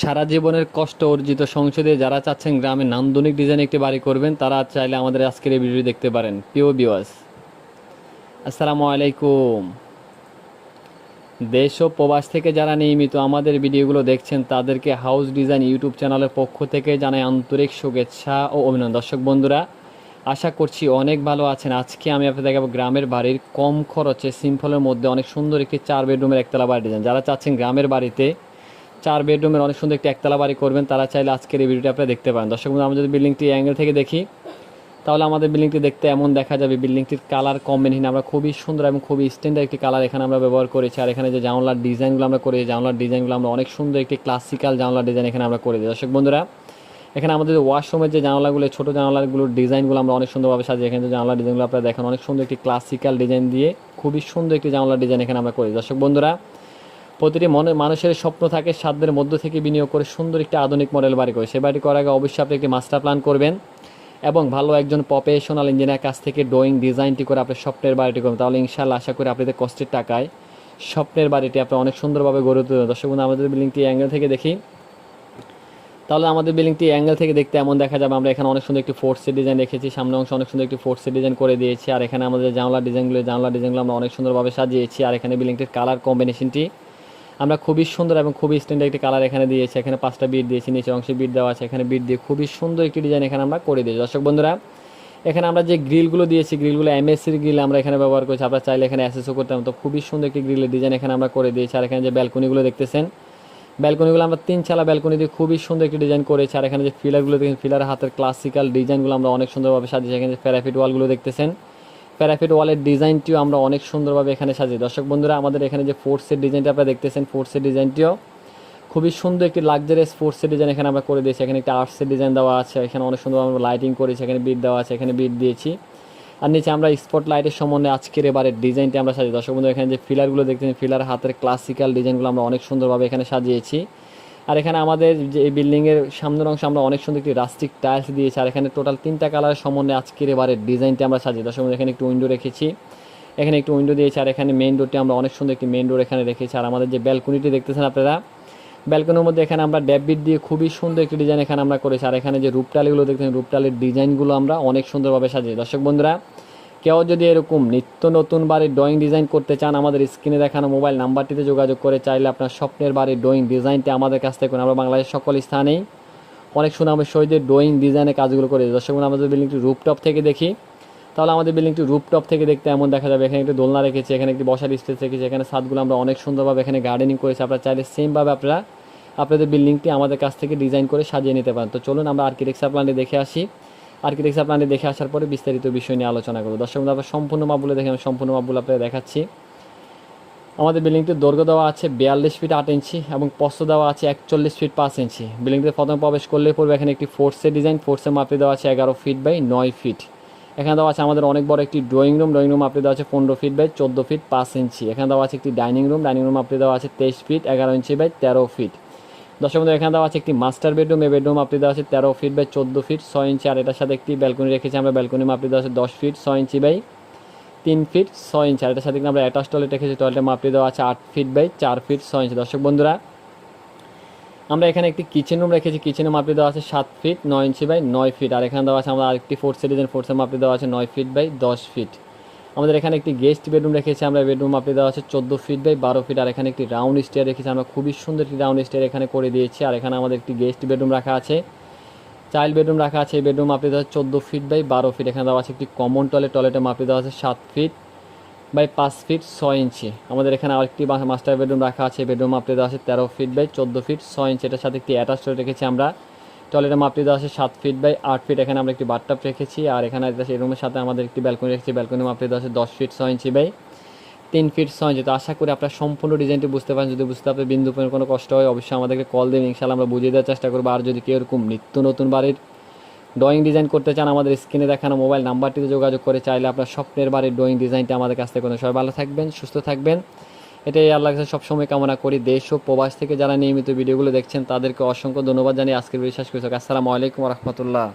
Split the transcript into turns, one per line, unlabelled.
সারা জীবনের কষ্ট অর্জিত সংসদে যারা চাচ্ছেন গ্রামে নান্দনিক ডিজাইন একটি বাড়ি করবেন তারা চাইলে আমাদের আজকের এই ভিডিও দেখতে পারেন। প্রিয় ভিউয়ার্স, আসসালামু আলাইকুম। দেশ ও প্রবাস থেকে যারা নিয়মিত আমাদের ভিডিওগুলো দেখছেন তাদেরকে হাউস ডিজাইন ইউটিউব চ্যানেলের পক্ষ থেকে জানাই আন্তরিক শুভেচ্ছা ও অভিনন্দন। দর্শক বন্ধুরা, আশা করছি অনেক ভালো আছেন। আজকে আমি আপনাদের দেখাবো গ্রামের বাড়ির কম খরচে সিম্পলের মধ্যে অনেক সুন্দর একটি 4 বেডরুমের একতলা বাড়ি ডিজাইন। যারা চাচ্ছেন গ্রামের বাড়িতে 4 বেডরুমের অনেক সুন্দর একটি একতলা বাড়ি করবেন তারা চাইলে আজকের এই ভিডিওটা আপনারা দেখতে পারেন। দর্শক বন্ধু, আমরা যদি বিল্ডিংটি অ্যাঙ্গেল থেকে দেখি তাহলে আমাদের বিল্ডিংটি দেখতে এমন দেখা যাবে। বিল্ডিংটির কালার কম্বিনেশন আমরা খুবই সুন্দর এবং খুবই স্ট্যান্ডার্ড একটি কালার এখানে আমরা ব্যবহার করেছি। আর এখানে যে জানলার ডিজাইনগুলো আমরা করেছি, জানলার ডিজাইনগুলো আমরা অনেক সুন্দর একটি ক্লাসিক্যাল জানলার ডিজাইন এখানে আমরা করেছি। দর্শক বন্ধুরা, এখানে আমাদের ওয়াশরুমের যে জানলাগুলো, ছোটো জানলাগুলোর ডিজাইনগুলো আমরা অনেক সুন্দরভাবে সাজিয়ে এখানে যে জানলার ডিজাইনগুলো আপনারা দেখেন অনেক সুন্দর একটি ক্লাসিক্যাল ডিজাইন দিয়ে খুবই সুন্দর একটি জানলার ডিজাইন এখানে আমরা করি। দর্শক বন্ধুরা, প্রতিটি মানুষের স্বপ্ন থাকে সাধ্যের মধ্য থেকে বিনিয়োগ করে সুন্দর একটি আধুনিক মডেল বাড়ি করে। সে বাড়ি করার আগে অবশ্যই আপনি একটি মাস্টার প্ল্যান করবেন এবং ভালো একজন প্রফেশনাল ইঞ্জিনিয়ার কাছ থেকে ড্রয়িং ডিজাইনটি করে আপনার স্বপ্নের বাড়িটি করবেন। তাহলে ইনশাআল্লাহ আশা করি আপনাদের কষ্টের টাকায় স্বপ্নের বাড়িটি আপনি অনেক সুন্দরভাবে গড়ে তুলবেন। দর্শক বন্ধু, আমাদের বিল্ডিংটি অ্যাঙ্গেল থেকে দেখি তাহলে আমাদের বিল্ডিংটি অ্যাঙ্গেল থেকে দেখতে এমন দেখা যাবে। আমরা এখানে অনেক সুন্দর একটি ফোর্সের ডিজাইন রেখেছি, সামনে অংশ অনেক সুন্দর একটি ফোর্সের ডিজাইন করে দিয়েছি। আর এখানে আমাদের জানলার ডিজাইনগুলো আমরা অনেক সুন্দরভাবে সাজিয়েছি। আর এখানে বিল্ডিংটির কালার কম্বিনেশনটি আমরা খুবই সুন্দর এবং খুবই স্ট্যান্ডার্ড একটি কালার এখানে দিয়েছি। এখানে 5টা বিট দিয়েছি, নিচের অংশে বিট দেওয়া আছে, এখানে বিট দিয়ে খুবই সুন্দর একটি ডিজাইন এখানে আমরা করে দিয়েছি। দর্শক বন্ধুরা, এখানে আমরা যে গ্রিলগুলো দিয়েছি, গ্রিলগুলো এমএসসির গ্রিল আমরা এখানে ব্যবহার করেছি। আপনারা চাইলে এখানে অ্যাসেসও করতে পারেন। তো খুবই সুন্দর একটি গ্রিলের ডিজাইন এখানে আমরা করে দিয়েছি। আর এখানে যে ব্যালকনিগুলো দেখতেছেন, ব্যালকনিগুলো আমরা 3 চালা ব্যালকনি দিয়ে খুবই সুন্দর একটি ডিজাইন করেছি। আর এখানে যে ফিলারগুলো দেখেন, ফিলারের হাতের ক্লাসিক্যাল ডিজাইনগুলো আমরা অনেক সুন্দরভাবে সাজিয়েছি। এখানে যে প্যারাফিট ওয়ালগুলো দেখতেছেন, প্যারাফিট ওয়ালের ডিজাইনটিও আমরা অনেক সুন্দরভাবে এখানে সাজিয়ে। দর্শক বন্ধুরা, আমাদের এখানে যে ফোর্সের ডিজাইনটা আপনারা দেখতেছেন, ফোর্সের ডিজাইনটিও খুবই সুন্দর একটি লাক্সারিয়াস ফোর্সের ডিজাইন এখানে আমরা করে দিয়েছি। এখানে একটা আর্টসের ডিজাইন দেওয়া আছে, এখানে অনেক সুন্দর আমরা লাইটিং করেছি, এখানে বিট দেওয়া আছে, এখানে বিট দিয়েছি। আর নিচে আমরা স্পট লাইটের সম্বন্ধে আজকের এবারের ডিজাইনটি আমরা সাজিয়ে। দর্শক বন্ধু, এখানে যে ফিলারগুলো দেখতেছেন, ফিলার হাতের ক্লাসিক্যাল ডিজাইনগুলো আমরা অনেক সুন্দরভাবে এখানে সাজিয়েছি। আর এখানে আমাদের যে এই বিল্ডিংয়ের সামনের অংশে আমরা অনেক সুন্দর একটি রাস্টিক টাইলস দিয়েছি। আর এখানে টোটাল 3টা কালারের সম্বন্ধে আজকের এবারের ডিজাইনটি আমরা সাজিয়ে। দর্শক বন্ধু, এখানে একটু উইন্ডো রেখেছি, এখানে একটু উইন্ডো দিয়েছি। আর এখানে মেইন ডোরটি আমরা অনেক সুন্দর একটি মেইন ডোর এখানে রেখেছি। আর আমাদের যে ব্যালকনিটি দেখতেছেন আপনারা, ব্যালকনির মধ্যে এখানে আমরা ড্যাববিট দিয়ে খুবই সুন্দর একটি ডিজাইন এখানে আমরা করেছি। আর এখানে যে রূপটালিগুলো দেখতেছেন, রূপটালির ডিজাইনগুলো আমরা অনেক সুন্দরভাবে সাজিয়ে। দর্শক বন্ধুরা, কেউ যদি এরকম নিত্য নতুন বাড়ির ড্রয়িং ডিজাইন করতে চান, আমাদের স্ক্রিনে দেখানো মোবাইল নাম্বারটিতে যোগাযোগ করে চাইলে আপনার স্বপ্নের বাড়ির ড্রয়িং ডিজাইনটি আমাদের কাছ থেকে আমরা বাংলাদেশের সকল স্থানেই অনেক সুনামের সহিত ড্রয়িং ডিজাইনের কাজগুলো করে। দর্শক বন্ধু, আমাদের বিল্ডিংটি রুপটপ থেকে দেখি তাহলে আমাদের বিল্ডিংটি রুপটপ থেকে দেখতে এমন দেখা যাবে। এখানে একটি দোলনা রেখেছি, এখানে একটি বসার স্পেস রেখেছি, এখানে ছাদগুলো আমরা অনেক সুন্দরভাবে এখানে গার্ডেনিং করেছি। আপনারা চাইলে সেমভাবে আপনারা আপনাদের বিল্ডিংটি আমাদের কাছ থেকে ডিজাইন করে সাজিয়ে নিতে পারেন। তো চলুন আমরা আর্কিটেকচার প্ল্যানটি দেখে আসি। আর্কিটেকচার প্ল্যানটি দেখে আসার পরে বিস্তারিত বিষয় নিয়ে আলোচনা করব। দর্শক বন্ধু, আপনার সম্পূর্ণ মাপগুলো দেখে আমি সম্পূর্ণ মাপগুলো আপনাদের দেখাচ্ছি। আমাদের বিল্ডিংটির দৈর্ঘ্য দেওয়া আছে 42 ফিট 8 ইঞ্চি এবং প্রস্থ দেওয়া আছে 41 ফিট 5 ইঞ্চি। বিল্ডিংটিতে প্রথমে প্রবেশ করলে পড়বে এখানে একটি ফোর্সের ডিজাইন, ফোর্সের মাপটি দেওয়া আছে 11 ফিট বাই 9 ফিট। এখানে দেওয়া আছে আমাদের অনেক বড় একটি ড্রয়িং রুম, ড্রয়িং রুম মাপটি দেওয়া আছে 15 ফিট বাই 14 ফিট 5 ইঞ্চি। এখানে দেওয়া আছে একটি ডাইনিং রুম, ডাইনিং রুম মাপটি দেওয়া আছে 23 ফিট 11 ইঞ্চি বাই 13 ফিট। দর্শক বন্ধু, এখানে দেওয়া আছে একটি মাস্টার বেডরুম, এই বেডরুম মাপটি দেওয়া আছে 13 ফিট বাই 14 ফিট 6 ইঞ্চি। আর এটার সাথে একটি ব্যালকনি রেখেছি আমরা, ব্যালকনি মাপটি দেওয়া আছে 10 ফিট 6 ইঞ্চি বাই 3 ফিট 6 ইঞ্চি। আর এটার সাথে আমরা অ্যাটাচ টয়লেট রেখেছি, টয়লেটের মাপটি দেওয়া আছে 8 ফিট বাই 4 ফিট 6 ইঞ্চি। দর্শক বন্ধুরা, আমরা এখানে একটি কিচেন রুম রেখেছি, কিচেনের মাপটি দেওয়া আছে 7 ফিট 9 ইঞ্চি বাই 9 ফিট। আর এখানে দেওয়া আছে আমরা আরেকটি ফোর্সের ডিজাইন, ফোর্সের মাপটি দেওয়া আছে 9 ফিট বাই 10 ফিট। আমাদের এখানে একটি গেস্ট বেডরুম রেখেছি আমরা, বেডরুম মাপটি দেওয়া আছে 14 ফিট বাই 12 ফিট। আর এখানে একটি রাউন্ড স্টেয়ার রেখেছি আমরা, খুবই সুন্দর একটি রাউন্ড স্টেয়ার এখানে করে দিয়েছি। আর এখানে আমাদের একটি গেস্ট বেডরুম রাখা আছে, চাইল্ড বেডরুম রাখা আছে। এই বেডরুম মাপটি দেওয়া আছে 14 ফিট বাই 12 ফিট। এখানে দেওয়া আছে একটি কমন টয়লেট, টয়লেটের মাপটি দেওয়া আছে 7 ফিট বাই 5 ফিট 6 ইঞ্চি। আমাদের এখানে আরেকটি মাস্টার বেডরুম রাখা আছে, বেডরুম মাপটি দেওয়া আছে 13 ফিট বাই 14 ফিট 6 ইঞ্চি। এটার সাথে একটি অ্যাটাচ টয়লেট রেখেছি আমরা, টয়লেটের মাপটি দেওয়া আছে 7 ফিট বাই 8 ফিট। এখানে আমরা একটি বাথটাব রেখেছি। আর এখানে এই রুমের সাথে আমাদের একটি ব্যালকনি রেখেছি, ব্যালকনি মাপটি দেওয়া আছে 10 ফিট 6 ইঞ্চি বাই 3 ফিট 6 ইঞ্চি। তো আশা করি আপনার সম্পূর্ণ ডিজাইনটি বুঝতে পারেন। যদি বুঝতে আপনার বিন্দু পরিমাণ কোনো কষ্ট হয় অবশ্যই আমাদেরকে কল দিন, ইনশাআল্লাহ আমরা বুঝিয়ে দেওয়ার চেষ্টা করবো। আর যদি কেউ এরকম নিত্য নতুন বাড়ির ড্রয়িং ডিজাইন করতে চান, আমাদের স্ক্রিনে দেখানো মোবাইল নাম্বারটিতে যোগাযোগ করে চাইলে আপনার স্বপ্নের বাড়ির ড্রয়িং ডিজাইনটা আমাদের কাছ থেকে কোনো। সবাই ভালো থাকবেন, সুস্থ থাকবেন, এটাই আল্লাহর কাছে সবসময় কামনা করি। দেশ ও প্রবাস থেকে যারা নিয়মিত ভিডিওগুলো দেখছেন তাদেরকে অসংখ্য ধন্যবাদ জানিয়ে আজকের ভিডিও শেষ করছি। আসসালামু আলাইকুম ওয়া রাহমাতুল্লাহ।